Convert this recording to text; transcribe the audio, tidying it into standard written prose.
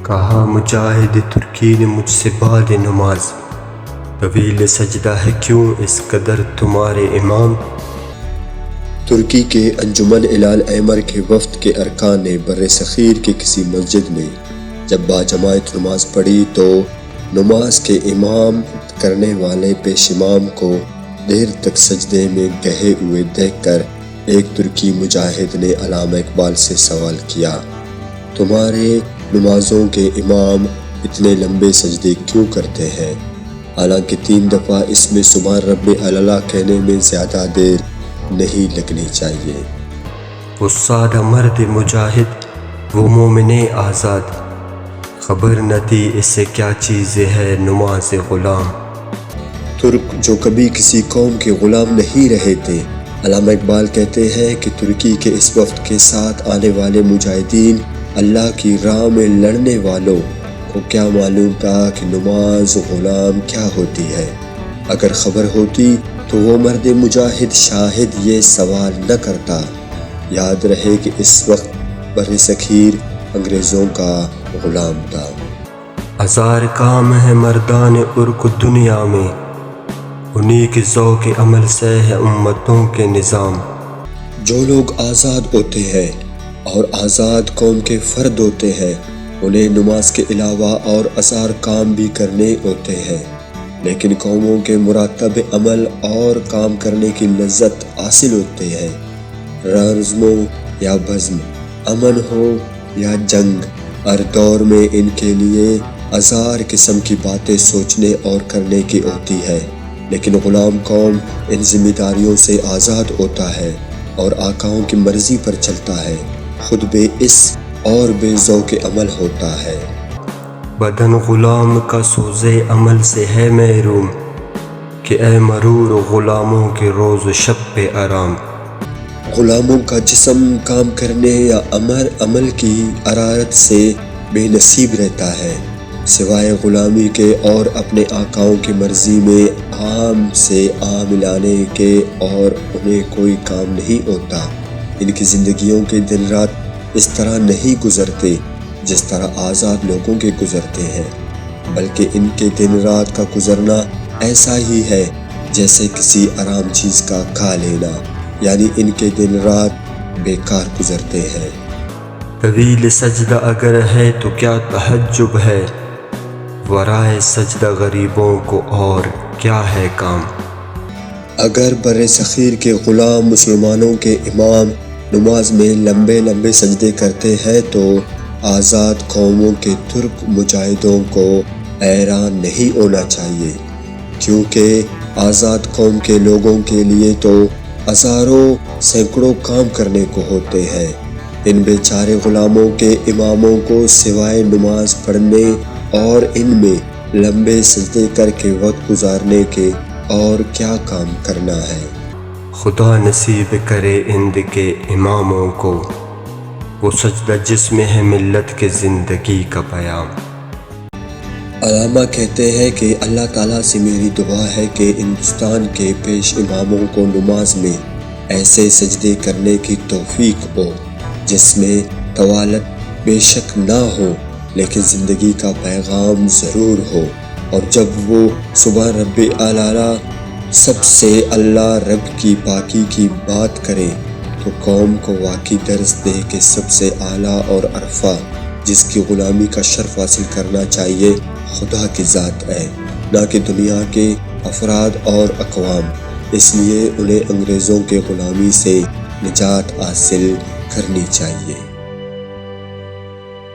کہا مجاہد ترکی نے مجھ سے بعد نماز، طویل سجدہ ہے کیوں اس قدر تمہارے امام؟ ترکی کے انجمن الال احمر کے وفد کے ارکان نے بر صغیر کی کسی مسجد میں جب باجماعت نماز پڑھی تو نماز کے امام کرنے والے پیش امام کو دیر تک سجدے میں گہے ہوئے دیکھ کر ایک ترکی مجاہد نے علامہ اقبال سے سوال کیا، تمہارے نمازوں کے امام اتنے لمبے سجدے کیوں کرتے ہیں؟ حالانکہ 3 دفعہ اس میں سبحان رب الاعلیٰ کہنے میں زیادہ دیر نہیں لگنی چاہیے۔ وہ سادہ مرد مجاہد، وہ مومن آزاد، خبر نہ تھی اس سے کیا چیز ہے نماز غلام۔ ترک جو کبھی کسی قوم کے غلام نہیں رہے تھے، علامہ اقبال کہتے ہیں کہ ترکی کے اس وفد کے ساتھ آنے والے مجاہدین اللہ کی راہ میں لڑنے والوں کو کیا معلوم تھا کہ نماز غلام کیا ہوتی ہے؟ اگر خبر ہوتی تو وہ مرد مجاہد شاہد یہ سوال نہ کرتا۔ یاد رہے کہ اس وقت بر صغیر انگریزوں کا غلام تھا۔ ہزار کام ہے مردان ارک دنیا میں، انہی کے ذوق عمل سے ہے امتوں کے نظام۔ جو لوگ آزاد ہوتے ہیں اور آزاد قوم کے فرد ہوتے ہیں، انہیں نماز کے علاوہ اور ہزار کام بھی کرنے ہوتے ہیں، لیکن قوموں کے مرتب عمل اور کام کرنے کی لذت حاصل ہوتے ہیں۔ رزم ہو یا بزم، امن ہو یا جنگ، ہر دور میں ان کے لیے ہزار قسم کی باتیں سوچنے اور کرنے کی ہوتی ہے، لیکن غلام قوم ان ذمہ داریوں سے آزاد ہوتا ہے اور آقاؤں کی مرضی پر چلتا ہے، خود بے اس اور بے ذوق عمل ہوتا ہے۔ بدن غلام کا سوز عمل سے ہے محروم، کہ اے مرور غلاموں کے روز و شب پہ آرام۔ غلاموں کا جسم کام کرنے یا عمل کی حرارت سے بے نصیب رہتا ہے، سوائے غلامی کے اور اپنے آقاؤں کی مرضی میں عام سے عام لانے کے اور انہیں کوئی کام نہیں ہوتا۔ ان کی زندگیوں کے دن رات اس طرح نہیں گزرتے جس طرح آزاد لوگوں کے گزرتے ہیں، بلکہ ان کے دن رات کا گزرنا ایسا ہی ہے جیسے کسی آرام چیز کا کھا لینا، یعنی ان کے دن رات بیکار گزرتے ہیں۔ طویل سجدہ اگر ہے تو کیا تحجب ہے، ورائے سجدہ غریبوں کو اور کیا ہے کام۔ اگر بر صغیر کے غلام مسلمانوں کے امام نماز میں لمبے لمبے سجدے کرتے ہیں تو آزاد قوموں کے ترک مجاہدوں کو حیران نہیں ہونا چاہیے، کیونکہ آزاد قوم کے لوگوں کے لیے تو ہزاروں سینکڑوں کام کرنے کو ہوتے ہیں۔ ان بیچارے غلاموں کے اماموں کو سوائے نماز پڑھنے اور ان میں لمبے سجدے کر کے وقت گزارنے کے اور کیا کام کرنا ہے؟ خدا نصیب کرے ہند کے اماموں کو وہ سجدہ جس میں ہے ملت کے زندگی کا پیام۔ علامہ کہتے ہیں کہ اللہ تعالیٰ سے میری دعا ہے کہ ہندوستان کے پیش اماموں کو نماز میں ایسے سجدے کرنے کی توفیق ہو جس میں طوالت بے شک نہ ہو، لیکن زندگی کا پیغام ضرور ہو، اور جب وہ سبحان رب الاعلیٰ سب سے اللہ رب کی پاکی کی بات کرے تو قوم کو واقعی درس دے کہ سب سے اعلیٰ اور عرفہ جس کی غلامی کا شرف حاصل کرنا چاہیے خدا کی ذات ہے، نہ کہ دنیا کے افراد اور اقوام۔ اس لیے انہیں انگریزوں کے غلامی سے نجات حاصل کرنی چاہیے۔